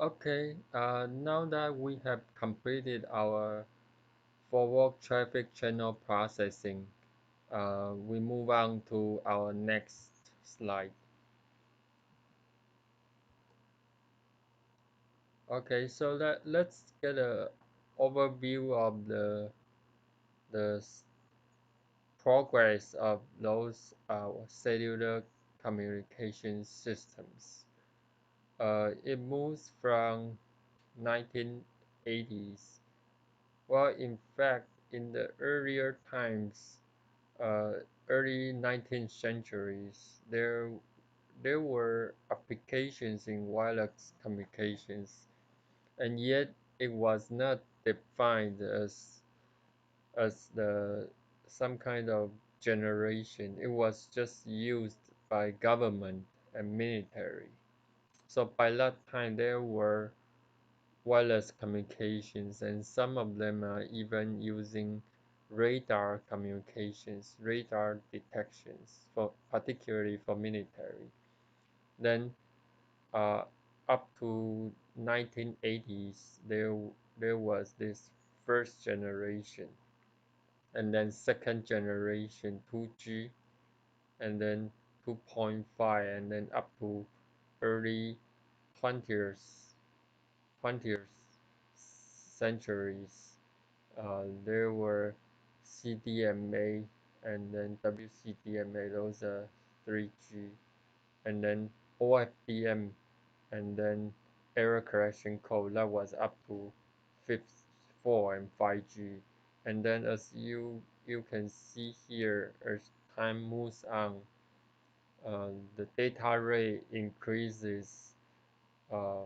Okay, now that we have completed our forward traffic channel processing, we move on to our next slide. Okay, so let's get a overview of the progress of those cellular communication systems. It moves from 1980s. Well, in fact, in the earlier times, early 19th centuries, there were applications in wireless communications, and yet it was not defined as the some kind of generation. It was just used by government and military. So by that time, there were wireless communications, and some of them are even using radar communications, radar detections, for particularly for military. Then up to 1980s, there was this first generation, and then second generation 2G, and then 2.5, and then up to early 20th 20th centuries. There were CDMA and then WCDMA, those are 3G, and then OFDM, and then error correction code that was up to fifth, 4 and 5G. And then as you can see here, as time moves on, the data rate increases uh,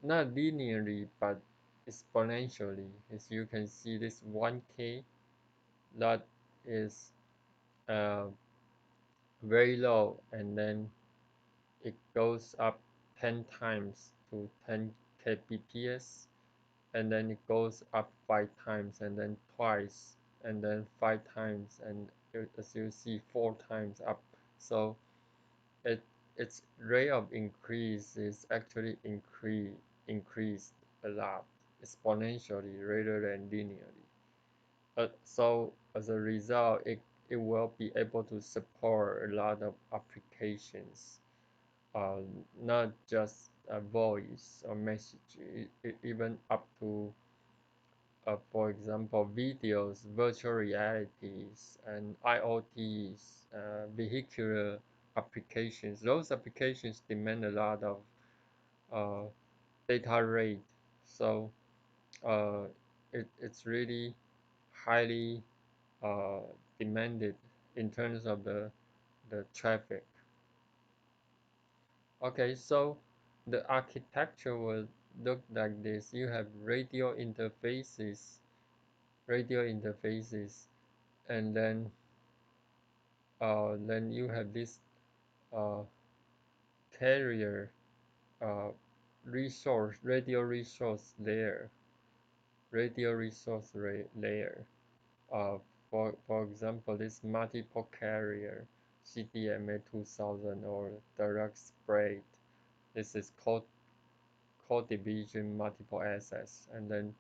not linearly but exponentially. As you can see, this 1K that is uh, very low, and then it goes up 10 times to 10 kbps, and then it goes up 5 times, and then twice, and then 5 times, and as you see, 4 times up. So it its rate of increase is actually increased a lot, exponentially rather than linearly. So as a result, it will be able to support a lot of applications, uh, not just voice or message, even up to, for example, videos, virtual realities, and IoTs, vehicular applications. Those applications demand a lot of uh, data rate, so uh, it's really highly uh, demanded in terms of the traffic. Okay, so the architecture will look like this. You have radio interfaces, and then you have this uh, carrier uh, radio resource layer. Uh, for example, this multiple carrier CDMA 2000 or direct spread. This is code division multiple access, and then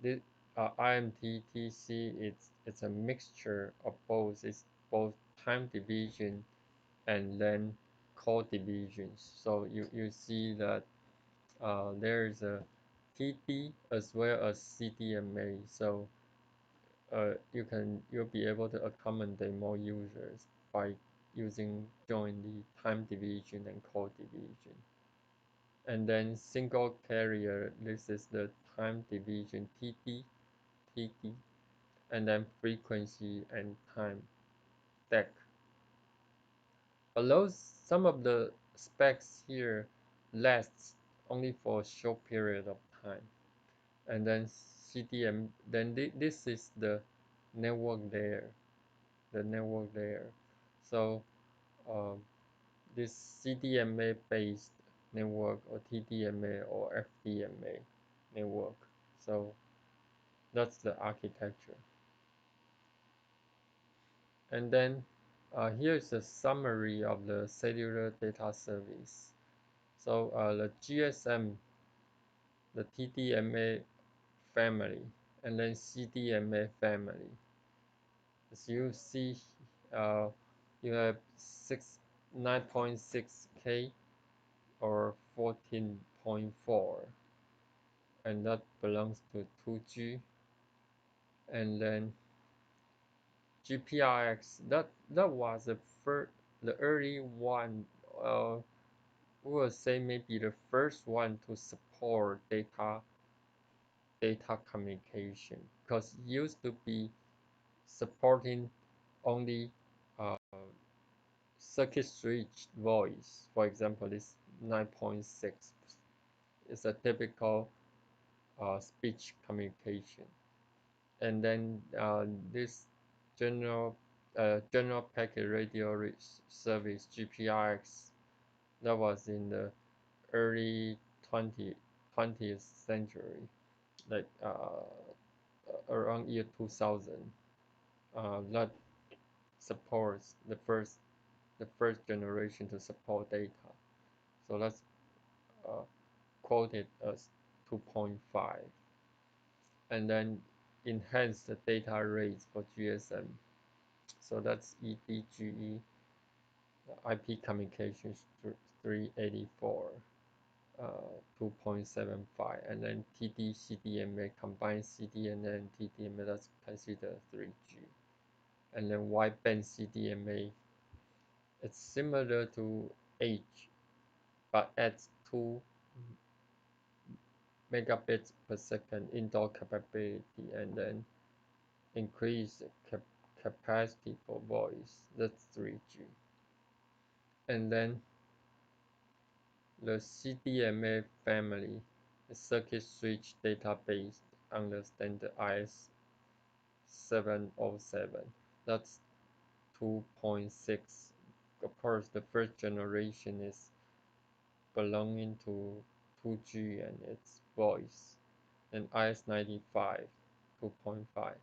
this IMTTC, it's a mixture of both. It's both time division and then code divisions. So you see that there is a TD as well as CDMA. So you'll be able to accommodate more users by using jointly time division and code division. And then single carrier, this is the time division TD, and then frequency and time DEC. Although some of the specs here lasts only for a short period of time, and then CDM, then this is network layer, the network layer. So uh, this CDMA based network or TDMA or FDMA network. So that's the architecture. And then here's a summary of the cellular data service. So the GSM, the TDMA family, and then CDMA family. As you see, uh, you have 9.6K or 14.4, and that belongs to 2G. And then GPRX, that was the early one. We would say maybe the first one to support data communication, because it used to be supporting only uh, circuit switch voice. For example, this 9.6 is a typical speech communication. And then this general general packet radio service GPRX, that was in the early 20th century, like around year 2000. That supports the first generation to support data. So that's uh, quoted as 2.5. And then enhance the data rates for GSM. So that's EDGE, IP communications 384, 2.75, and then TD-CDMA, combined CDMA and TDMA, that's considered 3G. And then wideband CDMA, it's similar to H, but adds 2 megabits per second indoor capability, and then increase capacity for voice, that's 3G. And then the CDMA family, the circuit switch database under standard IS707, that's 2.6. Of course, the first generation is belonging to 2G and its voice, and IS95, 2.5.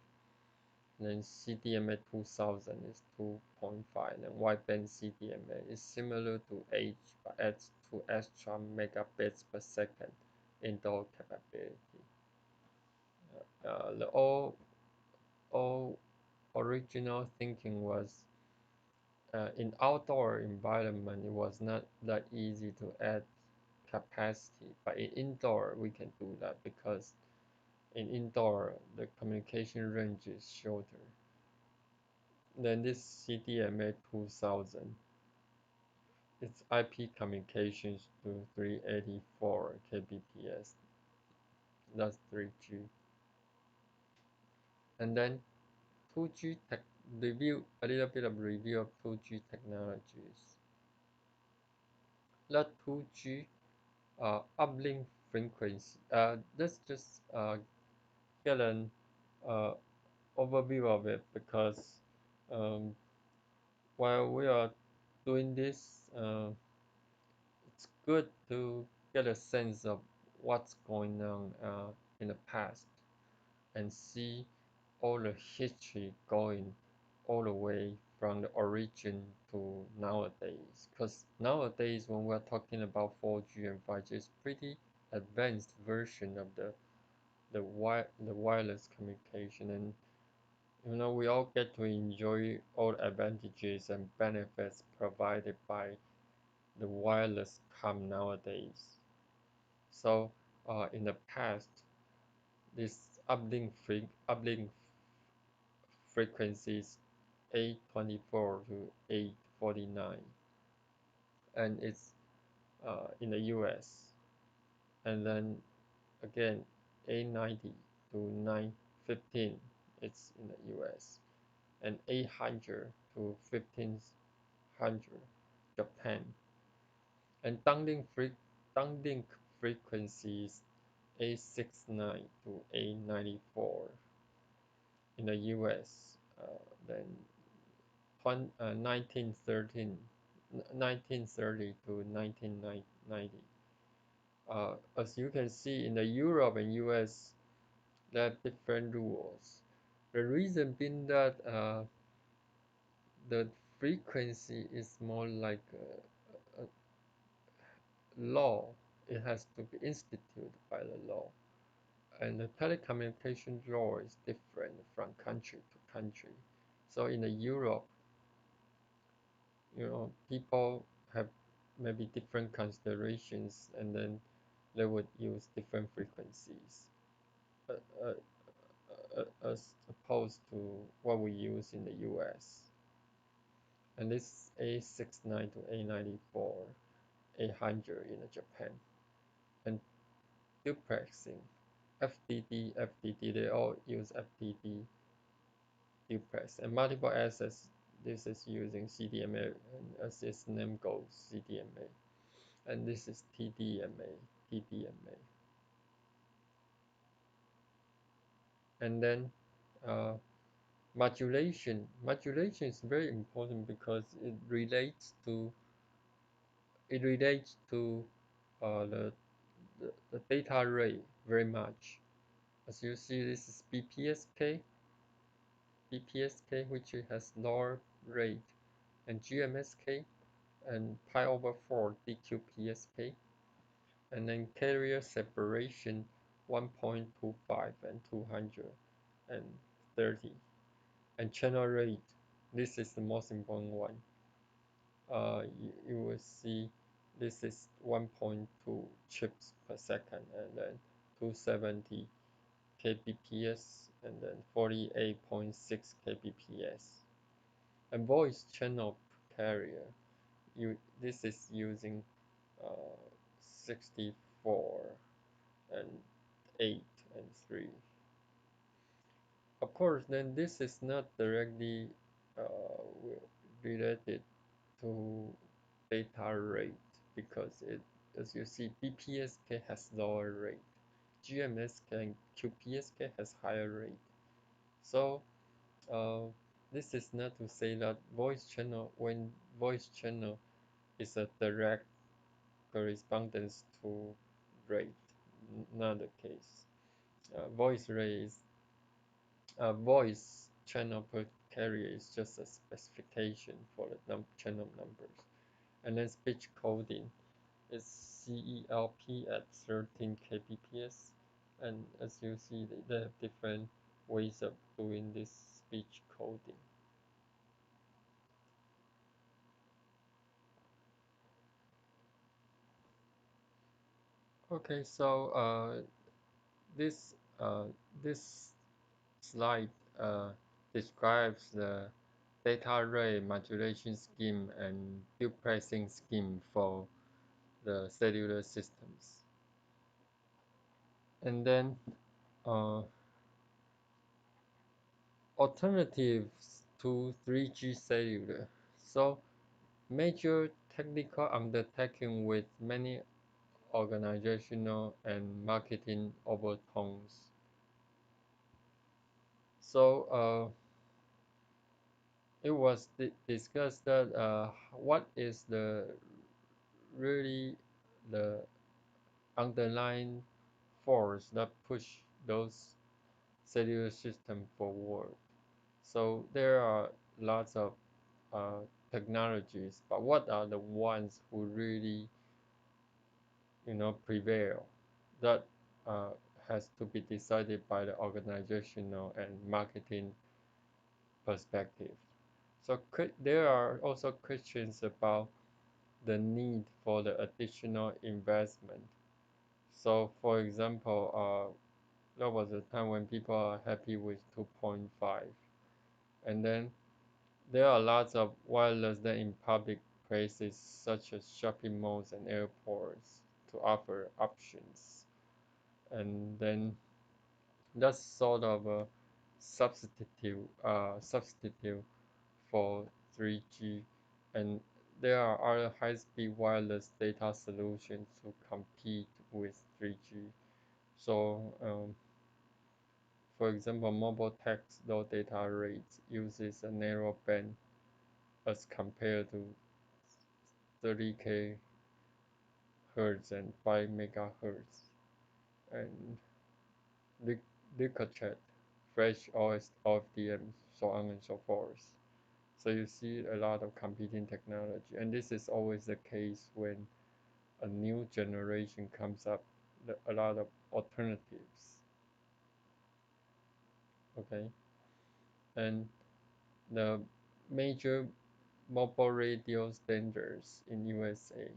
And then CDMA 2000 is 2.5, and wideband CDMA is similar to H but adds 2 extra megabits per second indoor capability. The all original thinking was in outdoor environment it was not that easy to add capacity, but in indoor we can do that because in indoor the communication range is shorter. Then this CDMA 2000, its IP communications to 384 kbps, that's 3G. And then 2G tech review, a little bit of review of 2G technologies. That 2G uplink frequency. Let's just get an uh, overview of it, because um, while we are doing this, it's good to get a sense of what's going on in the past and see all the history going all the way from the origin to nowadays. Because nowadays, when we're talking about 4G and 5G, it's pretty advanced version of the wireless communication, and we all get to enjoy all the advantages and benefits provided by the wireless come nowadays. So in the past, this uplink frequencies 824 to 849, and it's in the US. And then again 890 to 915, it's in the US. And 800 to 1500, Japan. And downlink frequencies 869 to 894 in the US. Then 1930 to 1990. As you can see, in the Europe and US, there are different rules. The reason being that the frequency is more like law, it has to be instituted by the law. And the telecommunication law is different from country to country. So in the Europe, people have maybe different considerations, and then they would use different frequencies uh, uh, as opposed to what we use in the US. And this A69 to A94, 800 in Japan, and duplexing, FDD, they all use FDD duplex, and multiple access, this is using CDMA, and as its name goes, CDMA, and this is TDMA. And then uh, modulation is very important because it relates to the, the data rate very much. As you see, this is BPSK, which has lower rate, and GMSK, and pi/4 DQPSK, and then carrier separation 1.25 and 230, and channel rate. This is the most important one. You will see this is 1.2 chips per second, and then 270 kbps, and then 48.6 kbps. And voice channel carrier, this is using 64 and 8 and 3. Of course, then this is not directly related to data rate, because as you see, BPSK has lower rate, GMSK and QPSK has higher rate. So this is not to say that when voice channel is a direct correspondence to rate, not the case. Voice channel per carrier is just a specification for the channel numbers. And then speech coding is CELP at 13 kbps, and as you see, they have different ways of doing this speech coding. Okay, so this uh, this slide describes the data rate modulation scheme and duplexing scheme for the cellular systems. And then uh, alternatives to 3G cellular. So major technical undertaking with many organizational and marketing overtones. So it was discussed that what is really the underlying force that push those cellular system forward. So there are lots of technologies, but what are the ones who really prevail? That uh, has to be decided by the organizational and marketing perspective. So there are also questions about the need for the additional investment. So for example, there was a time when people are happy with 2.5, and then there are lots of wireless that in public places such as shopping malls and airports to offer options, and then that's sort of a substitute for 3G, and there are other high-speed wireless data solutions to compete with 3G. So, for example, mobile text low data rates uses a narrow band as compared to 30 kHz and 5 megahertz, and Ricochet, Flash OS, OFDM, so on and so forth. So you see a lot of competing technology, and this is always the case when a new generation comes up, a lot of alternatives. Okay, and the major mobile radio standards in USA.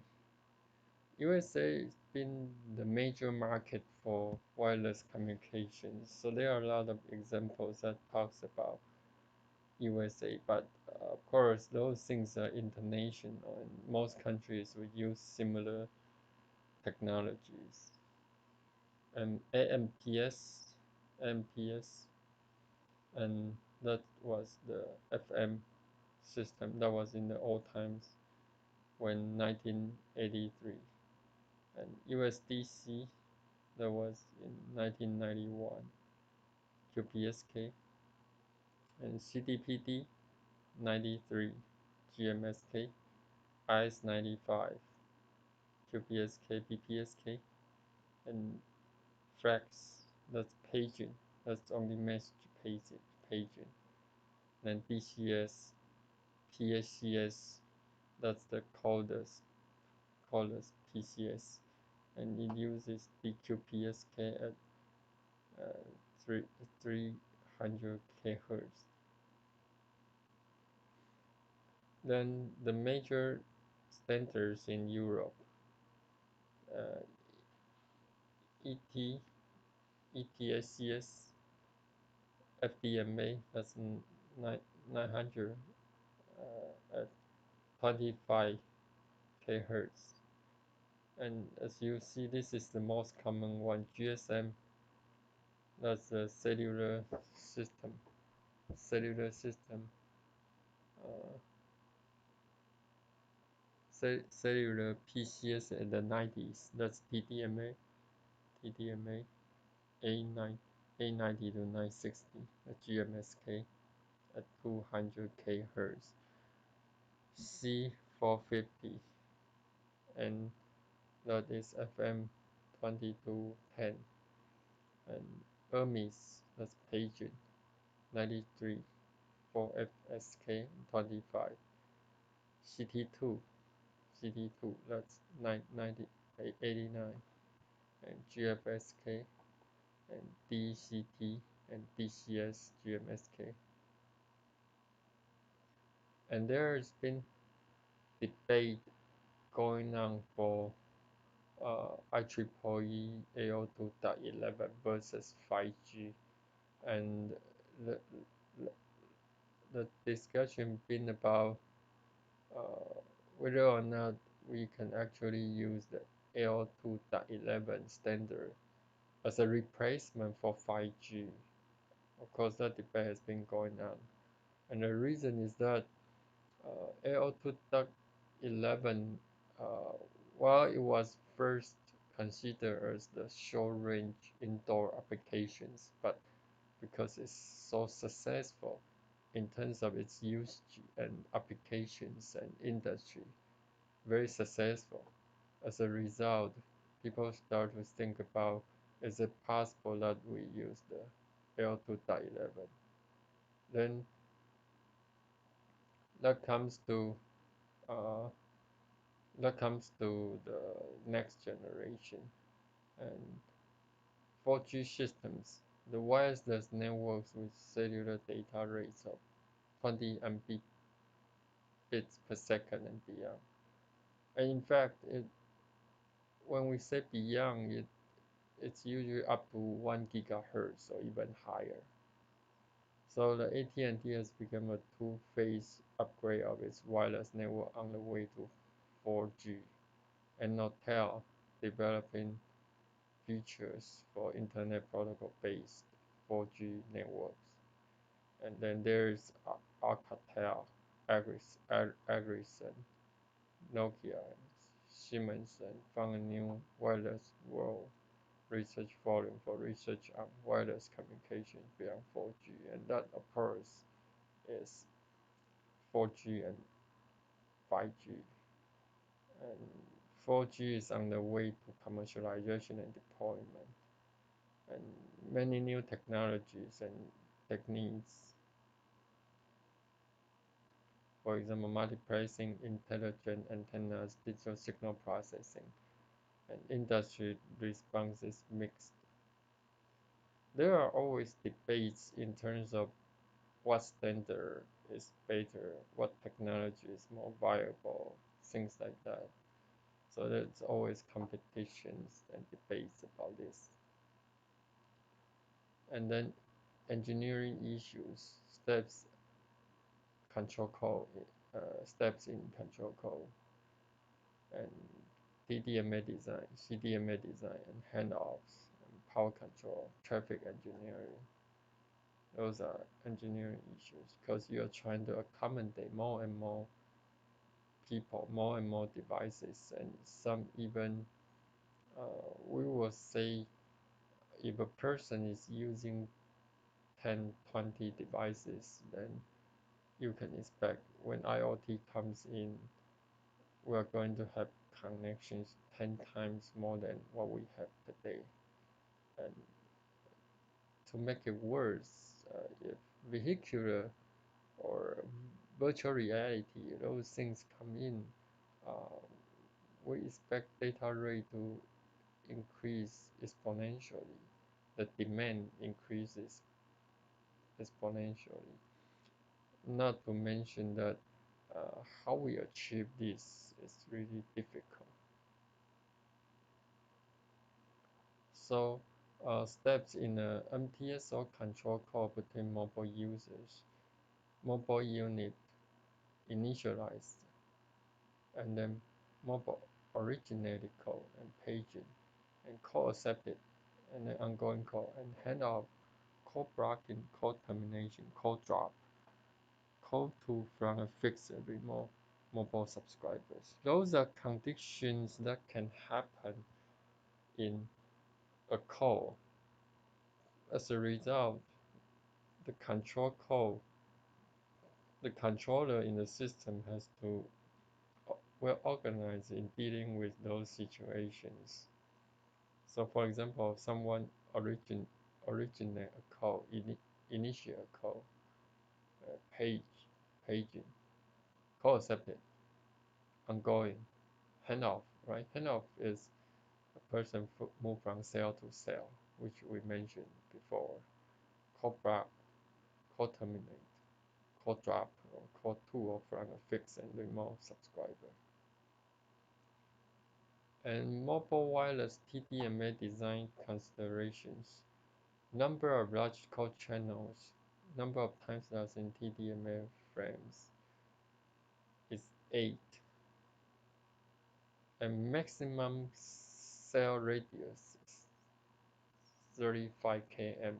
USA has been the major market for wireless communications, so there are a lot of examples that talks about USA, but of course those things are international, and most countries will use similar technologies. And AMPS, and that was the FM system that was in the old times when 1983, and USDC that was in 1991, QPSK, and CDPD 93, GMSK, IS-95, QPSK, BPSK, and FLAX, that's paging, that's only message paging. Then DCS, PSCS, that's the coldest PCS, and it uses DQPSK at uh, 300 kHz. Then the major standards in Europe, uh, ET, ETSCS, FDMA, that's 900 at 25 kHz. And as you see, this is the most common one, GSM, that's a cellular system, uh, cellular PCS in the 90s, that's TDMA, A9, A90 to 960, a GMSK at 200 kHz, C450, and that is FM 2210, and Hermes, that's paging, 93 for FSK 25, CT2, CT2, that's 89, and GFSK, and DCT, and DCS, GMSK. And there has been debate going on for IEEE 802.11 versus 5G, and the, the discussion been about uh, whether or not we can actually use the 802.11 standard as a replacement for 5G. Of course, that debate has been going on, and the reason is that 802.11, uh, while it was first considered as the short-range indoor applications, but because it's so successful in terms of its usage and applications and industry, very successful. As a result, people start to think about, is it possible that we use the L2.11? Then that comes to uh, that comes to the next generation, and 4G systems, the wireless networks with cellular data rates of 20 Mbps per second and beyond. And in fact, when we say beyond, it's usually up to 1 gigahertz or even higher. So the AT&T has become a two-phase upgrade of its wireless network on the way to 4G, and Nortel developing features for Internet Protocol-based 4G networks. And then there's Alcatel, Ericsson, Nokia, Siemens, and found a new wireless world research forum for research on wireless communication beyond 4G, and that of course is 4G and 5G. And 4G is on the way to commercialization and deployment, and many new technologies and techniques, for example, multiplexing, intelligent antennas, digital signal processing, and industry response is mixed. There are always debates in terms of what standard is better, what technology is more viable, things like that. So there's always competitions and debates about this. And then engineering issues, control code, steps in control code, and DDMA design, CDMA design, and handoffs, and power control, traffic engineering. Those are engineering issues because you're trying to accommodate more and more people, more and more devices, and some even we will say if a person is using 10, 20 devices, then you can expect when IoT comes in, we are going to have connections 10 times more than what we have today. And to make it worse, if vehicular or virtual reality, those things come in, uh, we expect data rate to increase exponentially. The demand increases exponentially. Not to mention that how we achieve this is really difficult. So steps in a MTSO control call between mobile users, mobile unit initialized, and then mobile originated call and paging, and call accepted, and then ongoing call, and handoff, call blocking, call termination, call drop, call to from a fixed and remote mobile subscribers. Those are conditions that can happen in a call. As a result, the control call, the controller in the system has to well organize in dealing with those situations. So for example, someone originate a call, initiate a call, paging, call accepted, ongoing, handoff, right? Handoff is a person move from cell to cell, which we mentioned before. Call back, call terminate, call drop, or call to or from a fixed and remote subscriber. And mobile wireless TDMA design considerations. Number of large code channels, number of time slots in TDMA frames is 8. And maximum cell radius is 35 km.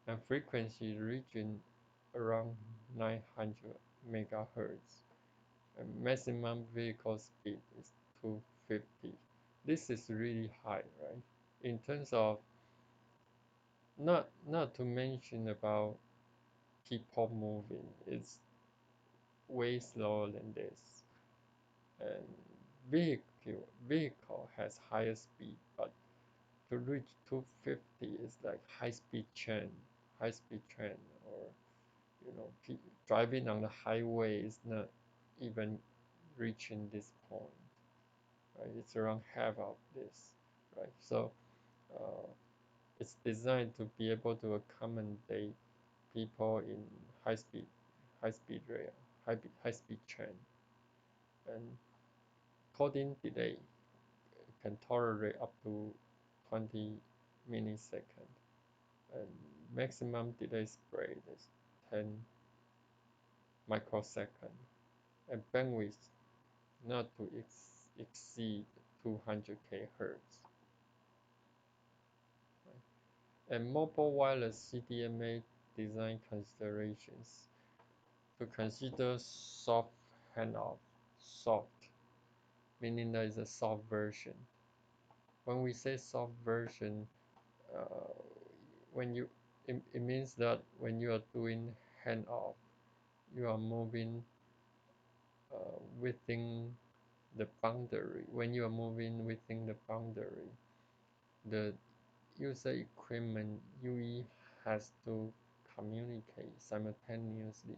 And frequency region around 900 megahertz. And maximum vehicle speed is 250. This is really high, right? In terms of not to mention about people moving, it's way slower than this. And vehicle has higher speed, but to reach 250 is like high speed train, or you know, driving on the highway is not even reaching this point, right? It's around half of this, right? So uh, it's designed to be able to accommodate people in high speed rail, high speed train, and coding delay can tolerate up to 20 milliseconds, and maximum delay spread is 10 microseconds, and bandwidth not to exceed 200 kHz. And mobile wireless CDMA design considerations to consider soft handoff, soft, meaning that is a soft version. When we say soft version, uh, when you it means that when you are doing handoff, you are moving within the boundary. When you are moving within the boundary, the user equipment UE has to communicate simultaneously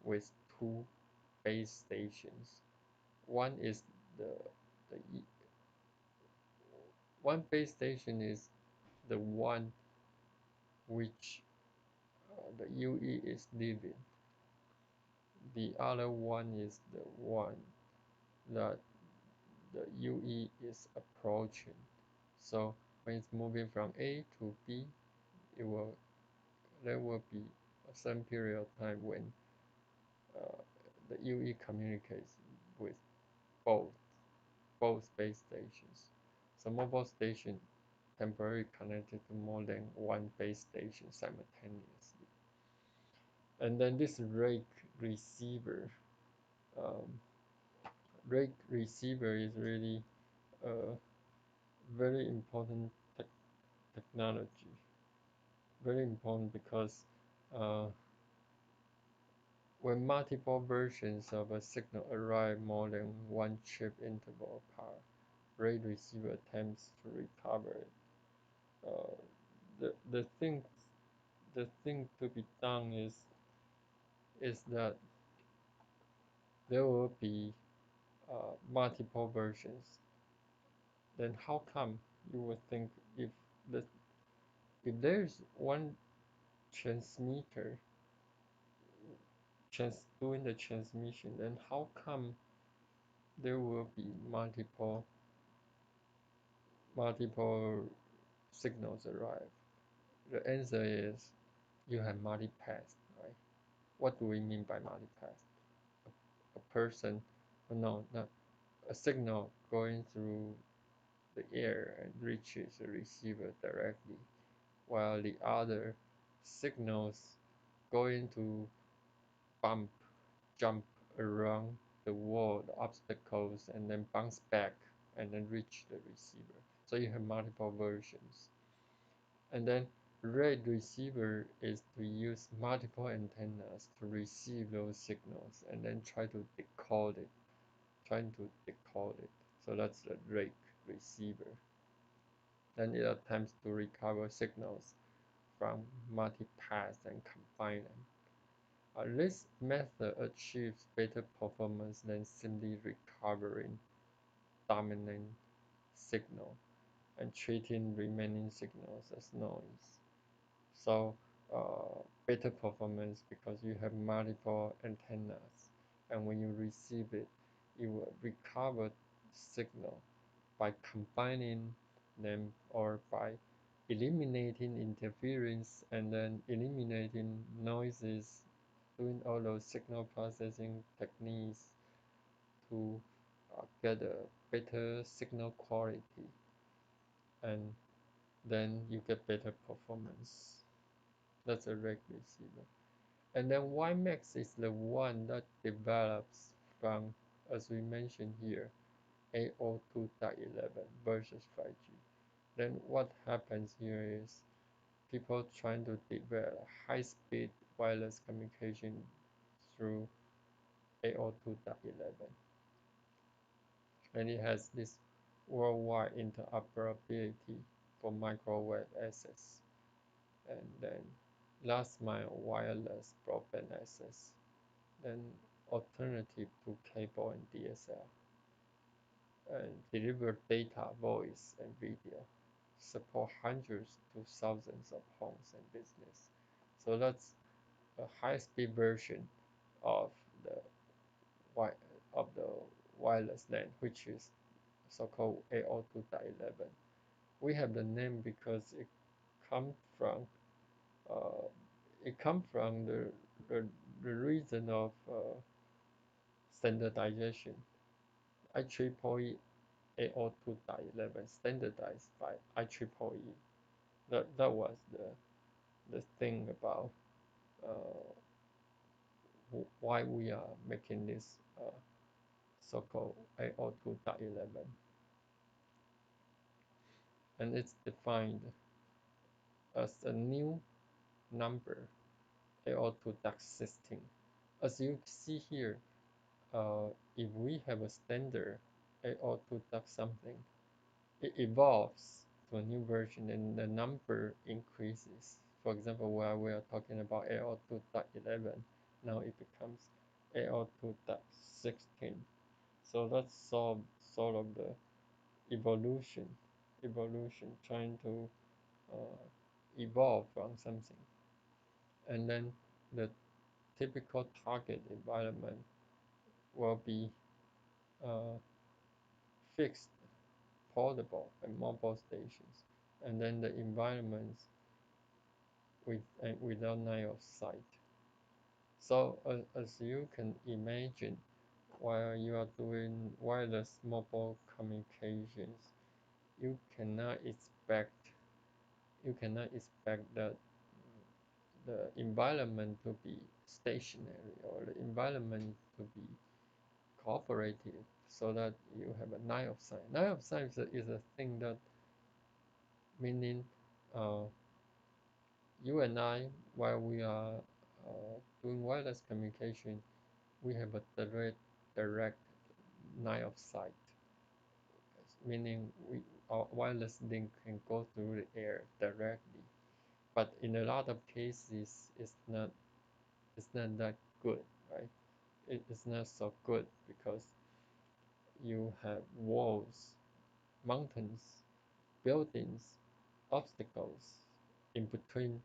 with two base stations. One is the one base station is the one which the UE is leaving. The other one is the one that the UE is approaching. So when it's moving from A to B, there will be a certain period of time when uh, the UE communicates with both base stations. So mobile station temporarily connected to more than one base station simultaneously. And then this receiver, um, rake receiver is really a very important technology. Very important because uh, when multiple versions of a signal arrive more than one chip interval apart, rate receiver attempts to recover it. Uh, the thing to be done is that there will be multiple versions. Then how come you would think if the if there's one transmitter doing the transmission, then how come there will be multiple signals arrive? The answer is you have multipath, right? What do we mean by multipath? A person, no, not a signal going through the air and reaches the receiver directly, while the other signals going to bump, jump around the wall, the obstacles, and then bounce back and then reach the receiver. So you have multiple versions. And then RAID receiver is to use multiple antennas to receive those signals and then trying to decode it. So that's the RAID receiver. Then it attempts to recover signals from multipaths and combine them. This method achieves better performance than simply recovering dominant signal and treating remaining signals as noise. So better performance because you have multiple antennas, and when you receive it, you will recover signal by combining them or by eliminating interference and then eliminating noises, doing all those signal processing techniques to get a better signal quality, and then you get better performance. That's a reg receiver. And then WiMAX is the one that develops from, as we mentioned here, 802.11 versus 5G. Then what happens here is people trying to develop high-speed wireless communication through 802.11. And it has this worldwide interoperability for microwave access, and then last mile wireless broadband access, then alternative to cable and DSL, and deliver data, voice, and video, support hundreds to thousands of homes and business. So that's a high-speed version of the of the wireless LAN, which is so-called 802.11. We have the name because come from uh, it comes from the reason of standardization. IEEE 802.11 standardized by IEEE. That was the thing about uh, why we are making this so-called 802.11, and it's defined as a new number 802.16. As you see here, if we have a standard 802 something, it evolves to a new version and the number increases. For example, while we are talking about 802.11, now it becomes 802.16. So that's sort of the evolution evolution, trying to uh, evolve from something. And then the typical target environment will be uh, fixed, portable, and mobile stations. And then the environments without line of sight. So as you can imagine, while you are doing wireless mobile communications, you cannot expect you cannot expect that the environment to be stationary or the environment to be cooperative so that you have a line of sight. Line of sight is a thing that meaning uh, you and I, while we are doing wireless communication, we have a direct line of sight, meaning our wireless link can go through the air directly. But in a lot of cases, it's not that good, right? It's not so good because you have walls, mountains, buildings, obstacles in between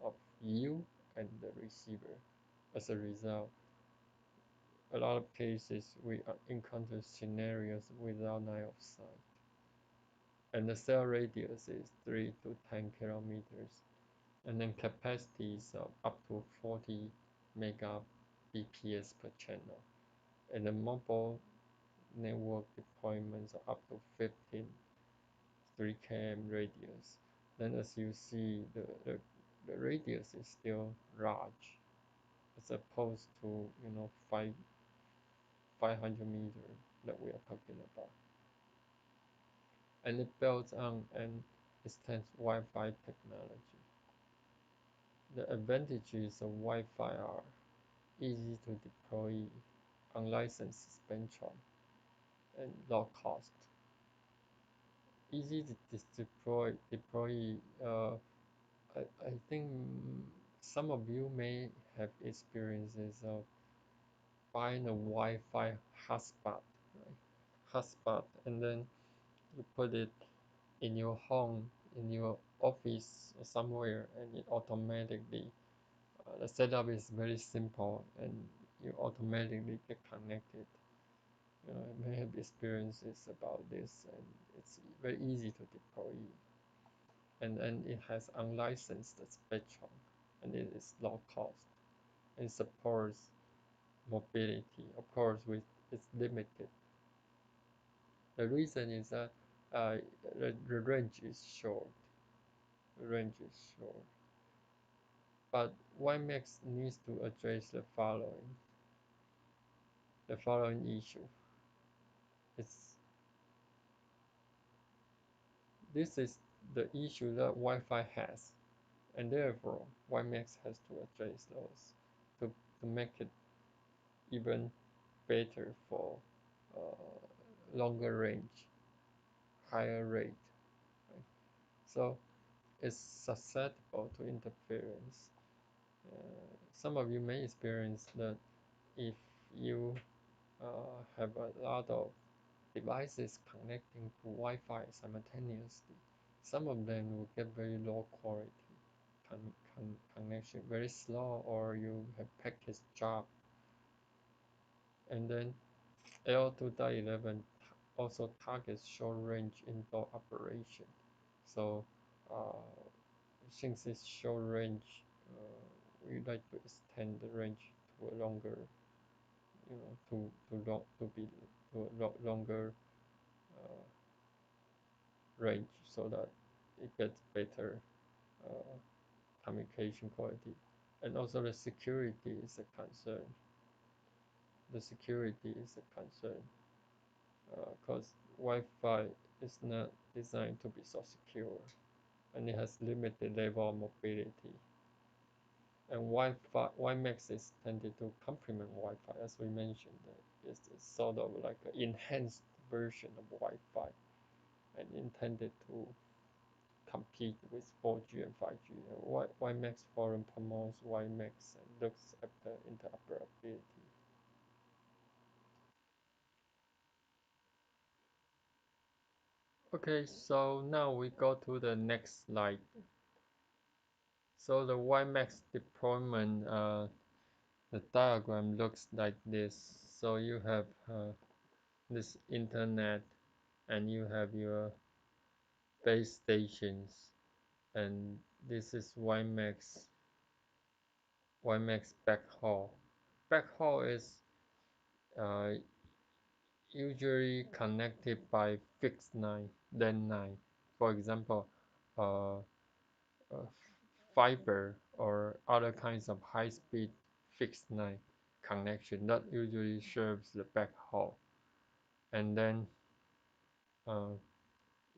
of you and the receiver. As a result, a lot of cases we encounter scenarios without line of sight. And the cell radius is 3 to 10 kilometers. And then capacities of up to 40 megabps per channel. And the mobile network deployments are up to 15 3 km radius. Then as you see, the radius is still large as opposed to 500 meters that we are talking about. And it builds on and extends Wi-Fi technology. The advantages of Wi-Fi are easy to deploy unlicensed spectrum and low cost. Easy to deploy. I think some of you may have experiences of buying a Wi-Fi hotspot, right? Hotspot, and then you put it in your home, in your office, or somewhere, and it automatically. The setup is very simple, and you automatically get connected. I may have experiences about this, and it's very easy to deploy. And it has unlicensed spectrum, and it is low cost and supports mobility. Of course, with it's limited. The reason is that uh, the range is short. The range is short. But WiMAX needs to address the following issue. It's This is the issue that Wi-Fi has, and therefore WiMAX has to address those to make it even better for longer range, higher rate. Right? So it's susceptible to interference. Some of you may experience that if you have a lot of devices connecting to Wi-Fi simultaneously, some of them will get very low quality connection, very slow, or you have packets drop. And then L2.11 also targets short-range indoor operation. So since it's short-range, we like to extend the range to a longer, longer uh, range so that it gets better uh, communication quality. And also the security is a concern. The security is a concern because Wi-Fi is not designed to be so secure, and it has limited level of mobility. And Wi-Fi, WiMAX is tended to complement Wi-Fi, as we mentioned. It's sort of like an enhanced version of Wi-Fi, and intended to compete with 4G and 5G. WiMAX forum promotes WiMAX and looks at the interoperability. Okay, so now we go to the next slide. So the WiMAX deployment, the diagram looks like this. So you have this internet, and you have your base stations, and this is WiMAX backhaul. Backhaul is uh, usually connected by fixed line, LAN line. For example, uh, uh, fiber or other kinds of high-speed fixed line connection that usually serves the backhaul. And then uh,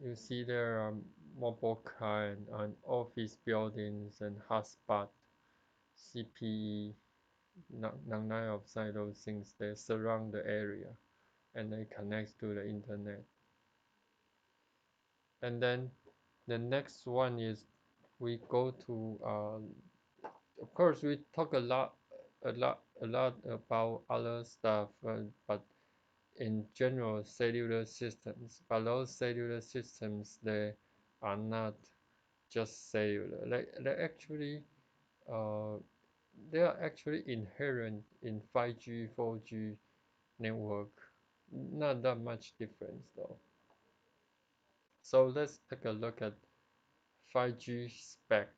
you see there are mobile client and office buildings and hotspot, CPE, none of those things. They surround the area and they connect to the internet. And then the next one is we go to of course we talk a lot about other stuff, but in general cellular systems. But those cellular systems, they are not just cellular. Uh, they are actually inherent in 5G, 4G network. Not that much difference though. So let's take a look at 5G spec.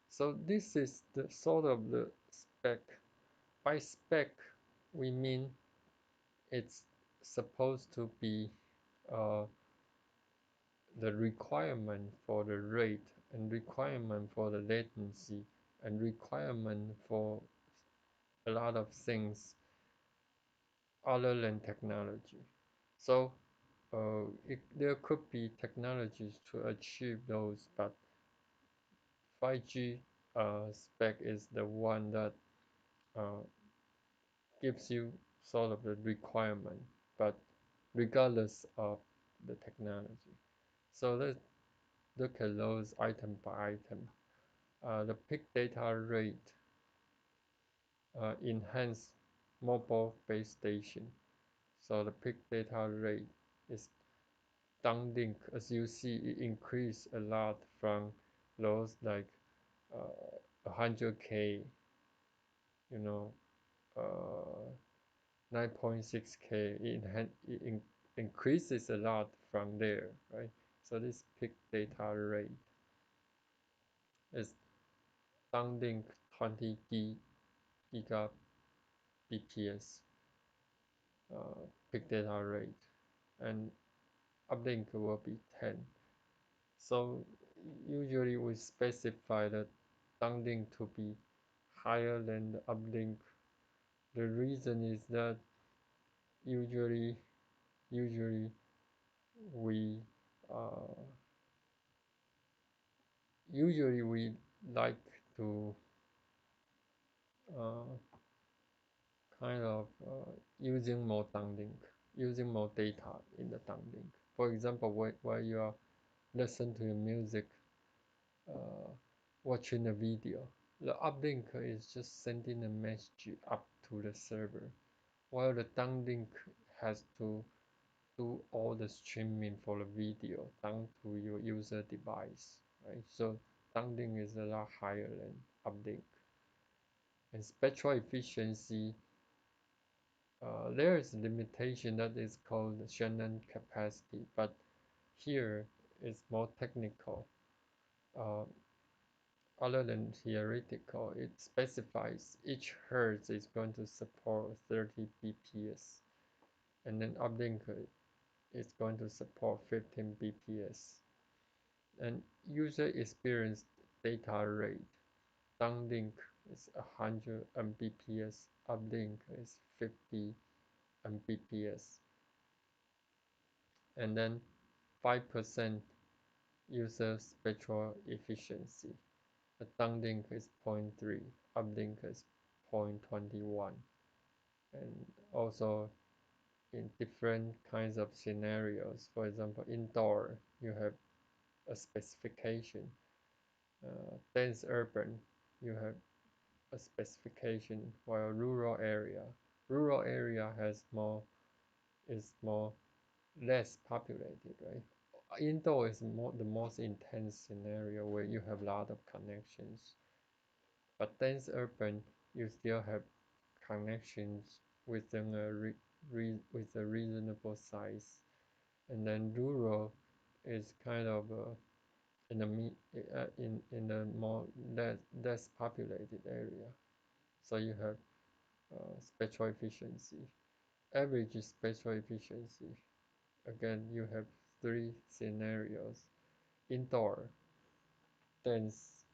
So this is the sort of the spec. By spec, we mean it's supposed to be uh, the requirement for the rate and requirement for the latency and requirement for a lot of things other than technology. So there could be technologies to achieve those, but 5G spec is the one that uh, gives you sort of the requirement, but regardless of the technology. So let's look at those item by item. The peak data rate enhance mobile base station. So the peak data rate is downlink. As you see, it increased a lot from those like 100K, you know, 9.6K. It increases a lot from there, right? So this peak data rate is downlink 20 gigabps peak data rate, and uplink will be 10. So usually we specify the downlink to be higher than the uplink. The reason is that usually usually we uh, usually we like to uh, kind of using more downlink, using more data in the downlink. For example, while you are listening to your music, uh, watching a video, the uplink is just sending a message up to the server, while the downlink has to do all the streaming for the video down to your user device, right? So downlink is a lot higher than uplink. And spectral efficiency, there is a limitation that is called Shannon capacity, but here it's more technical. Uh, Other than theoretical, it specifies each hertz is going to support 30 bps, and then uplink is going to support 15 bps. And user experience data rate, downlink is 100 mbps, uplink is 50 mbps, and then 5% user spectral efficiency. The downlink is 0.3, uplink is 0.21. And also in different kinds of scenarios, for example, indoor, you have a specification. Dense urban, you have a specification, while rural area has more, is more less populated, right? Indoor is the most intense scenario where you have a lot of connections, but dense urban, you still have connections within with a reasonable size, and then rural is kind of in a in a more less populated area, so you have spatial efficiency, average spatial efficiency. Again, you have three scenarios: indoor, dense,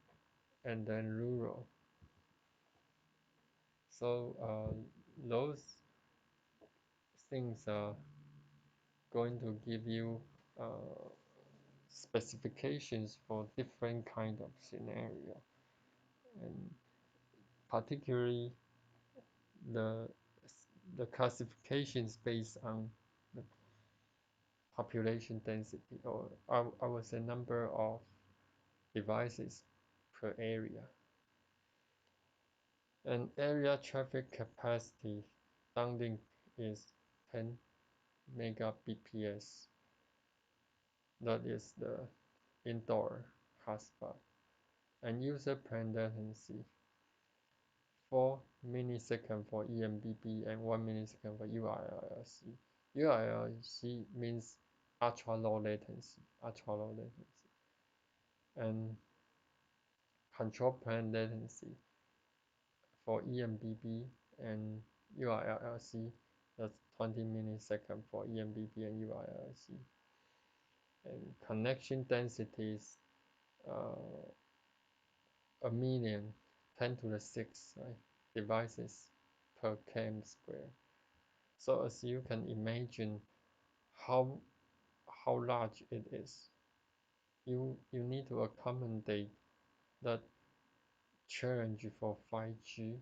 and then rural. So those things are going to give you uh, specifications for different kind of scenario, and particularly the the classifications based on the population density, or I would say number of devices per area. And area traffic capacity downlink is 10 megabps. That is the indoor hotspot. And user plan latency 4 milliseconds for EMBB and 1 millisecond for UILC. UILC means ultra low latency, ultra low latency. And control plane latency for EMBB and UILC, that's 20 milliseconds for EMBB and UILC. And connection densities, uh, a million, 10 to the 6, right, devices per km square. So as you can imagine how large it is, you need to accommodate that challenge for 5G,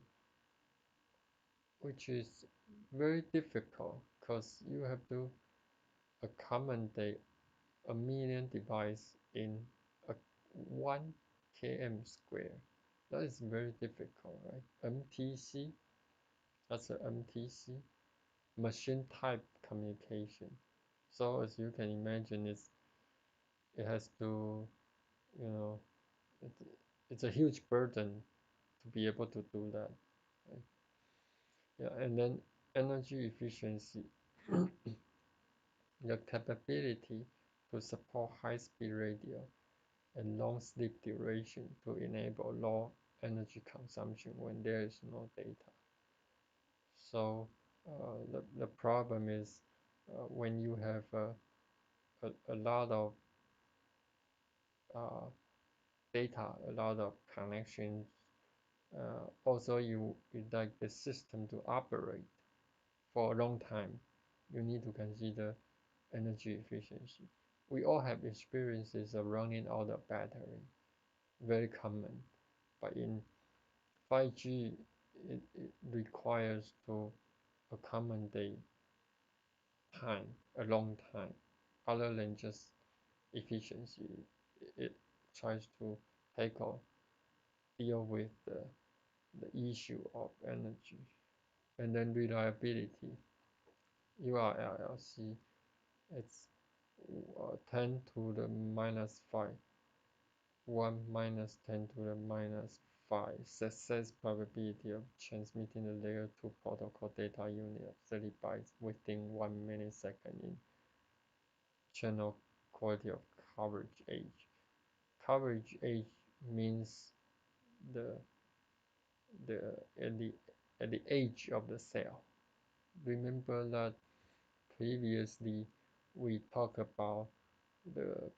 which is very difficult because you have to accommodate a million device in a 1 km square. That is very difficult, right? MTC, that's a MTC, machine type communication. So as you can imagine, it has to, you know, it, it's a huge burden to be able to do that. Right? Yeah, and then energy efficiency, the capability to support high-speed radio and long sleep duration to enable low energy consumption when there is no data. So the problem is when you have a lot of uh, data, a lot of connections, also you like the system to operate for a long time. You need to consider energy efficiency. We all have experiences of running out of battery, very common. But in 5G, it requires to accommodate time, a long time, other than just efficiency. It tries to tackle, deal with the issue of energy. And then reliability, URLLC, it's 10 to the minus 5, 1 minus 10 to the minus 5 success probability of transmitting the layer 2 protocol data unit of 30 bytes within 1 millisecond in channel quality of coverage age. Coverage age means the the at the at the age of the cell. Remember that previously we talked about the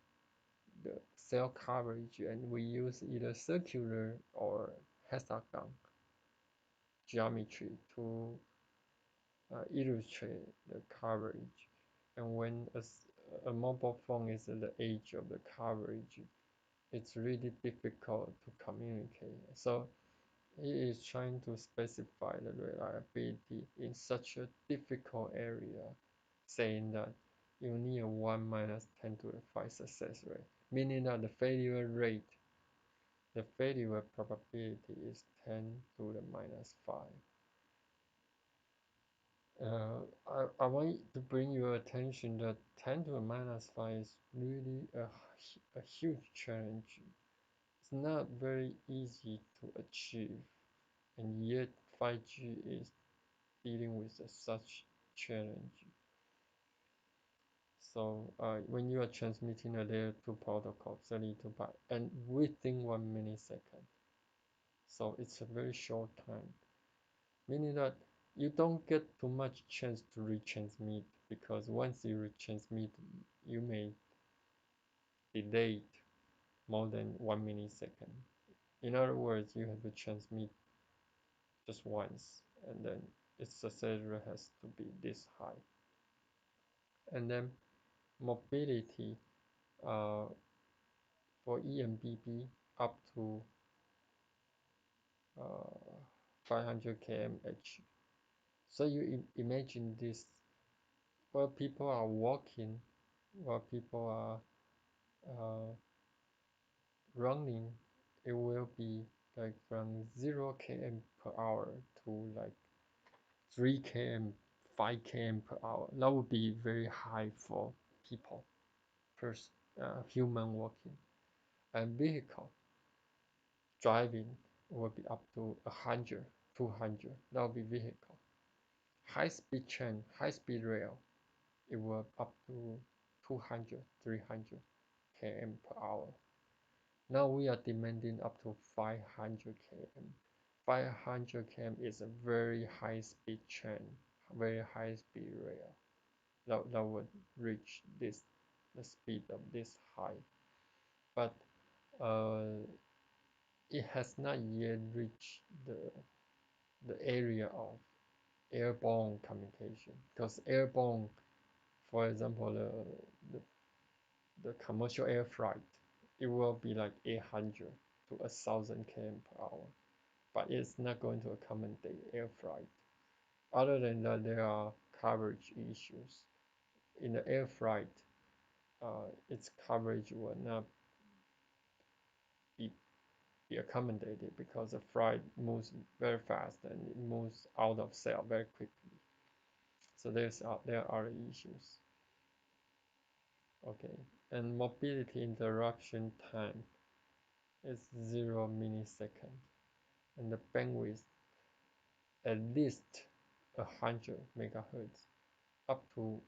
the cell coverage, and we use either circular or hexagon geometry to illustrate the coverage. And when a mobile phone is at the age of the coverage, it's really difficult to communicate. So he is trying to specify the reliability in such a difficult area, saying that you need a 1 minus 10 to the 5 success rate, meaning that the failure probability is 10 to the minus 5. I want to bring your attention that 10 to the minus 5 is really a huge challenge. It's not very easy to achieve, and yet 5G is dealing with such challenge. So when you are transmitting a layer 2 protocol, 32 byte, and within 1 millisecond, so it's a very short time, meaning that you don't get too much chance to retransmit because once you retransmit, you may delay it more than 1 millisecond. In other words, you have to transmit just once, and then its acceleration has to be this high. And then mobility uh, for EMBB up to 500 km/h. So you imagine this, while people are walking, while people are uh, running, it will be like from 0 km per hour to like 3 km, 5 km per hour. That would be very high for people, human walking. And vehicle driving will be up to 100, 200. That would be vehicle. High-speed train, high-speed rail, it will up to 200, 300 km per hour. Now we are demanding up to 500 km. 500 km is a very high-speed train, very high-speed rail. That would reach the speed of this high. But uh, it has not yet reached the area of airborne communication, because airborne, for example, the, the commercial air flight, it will be like 800 to 1,000 km per hour, but it's not going to accommodate air flight. Other than that, there are coverage issues. In the air flight, its coverage will not be, be accommodated because the flight moves very fast and it moves out of cell very quickly. So there are issues. Okay, and mobility interruption time is 0 millisecond, and the bandwidth at least 100 MHz up to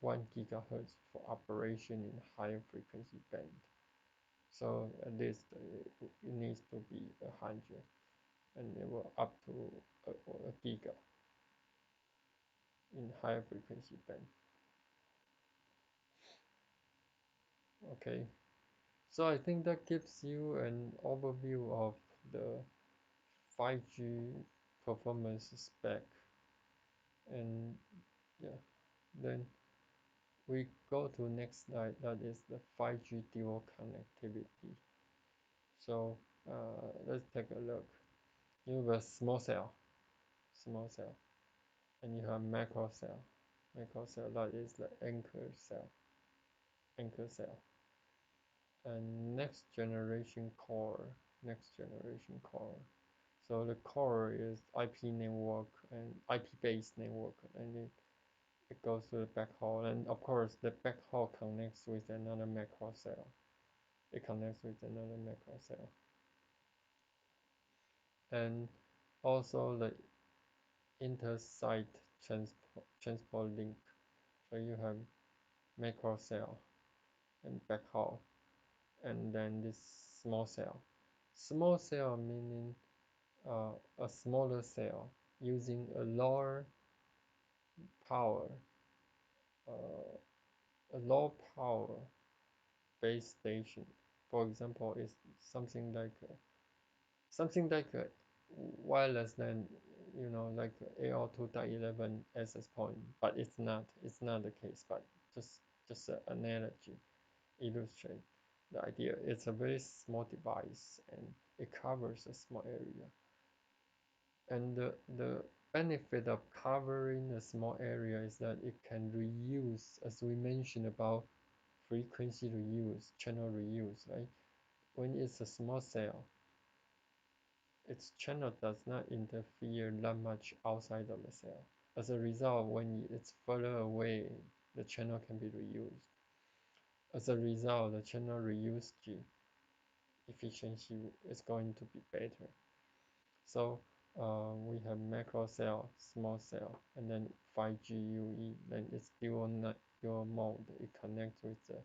1 GHz for operation in higher frequency band. So at least it needs to be 100, and it will up to a giga in higher frequency band. Okay, so I think that gives you an overview of the 5G performance spec, and yeah, then we go to next slide, that is the 5G dual connectivity. So let's take a look. You have a small cell, and you have macro cell. Macro cell, that is the anchor cell, and next generation core. So the core is IP network and IP-based network, and it goes to the backhaul, and of course the backhaul connects with another macro cell. It connects with another macro cell, and also the inter-site transport link. So you have macro cell and backhaul, and then this small cell. Small cell meaning a smaller cell using a lower power, uh, a low power base station. For example, is something like a wireless LAN, like AR2.11 access point, but it's not the case. But just an analogy illustrate the idea. It's a very small device and it covers a small area. And the benefit of covering a small area is that it can reuse, as we mentioned about frequency reuse, channel reuse, right? When it's a small cell, its channel does not interfere that much outside of the cell. As a result, when it's further away, the channel can be reused. As a result, the channel reuse efficiency is going to be better. So we have macro cell, small cell, and then 5G UE. Then it's dual mode. It connects with the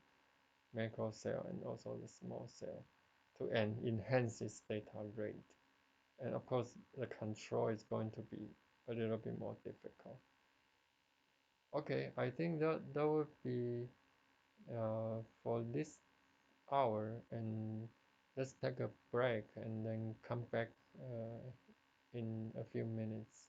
macro cell and also the small cell to enhance its data rate. And of course, the control is going to be a little bit more difficult. Okay, I think that would be for this hour, and let's take a break and then come back in a few minutes.